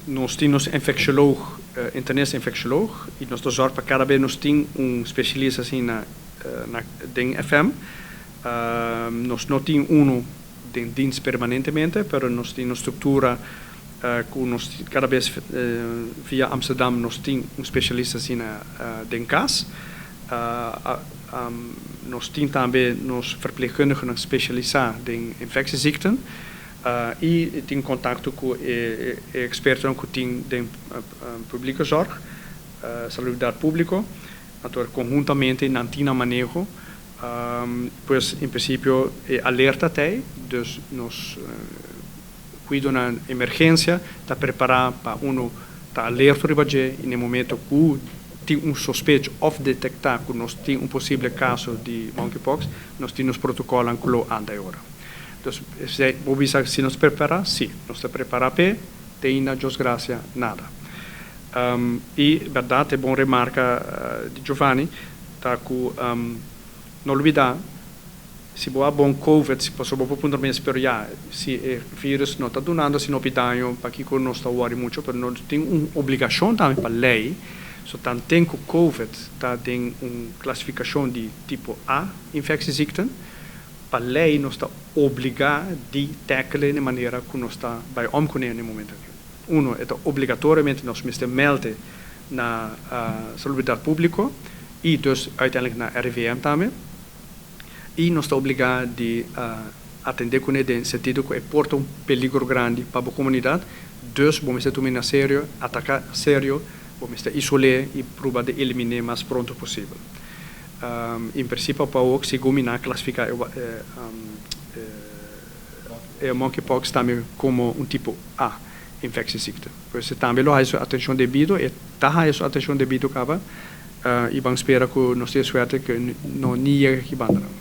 nós temos infecciologo, internista infecciologo, e nós zorgamos para cada vez nós temos especialista assim na FM. Nós não temos em dienst permanentemente, mas nós temos uma estrutura cada vez via Amsterdam nós temos especialista assim em casa. Nós temos também nos verpleegkundigen especializados em infectieziekten. E tem contato com expertos que têm de pública zorg, salubridade pública, então conjuntamente não tem manejo, pois em princípio é alerta até, dus nós cuidamos na emergência, está preparado para está alerta e no momento que tem suspeito ou detectar que nós temos possível caso de monkeypox, nós temos protocolo que anda agora. Então, se nos prepara, sim, nós estamos preparados para, tem na desgraça nada. E, verdade, é bom remarca de Giovanni, tá, que não olvidar, se há bom Covid, se posso puntualmente esperar, se o vírus não está donando, se não pediam, para que não está worriendo muito, mas nós temos uma obrigação também para a lei, portanto, tem que o Covid tem uma classificação de tipo A, infectieziekten, para a lei não está obrigado a tackle de maneira que nós está vai omkomen no momento aqui. É obrigatoriamente nós temos melden na salubridade pública e dus uiteindelijk na RIVM também. E nós está obrigado a atender com ele no sentido que porta perigo grande para a comunidade. Dus vamos tomar a sério, atacar a sério, vamos isolar e provar de eliminar o mais pronto possível. Em princípio, para o que se gomina classificar o monkeypox também como tipo A, infectieziekte. Pois também lo há atenção devida e está essa atenção devida acaba e vamos esperar que nós tenhamos suerte que não ninguém que bandra.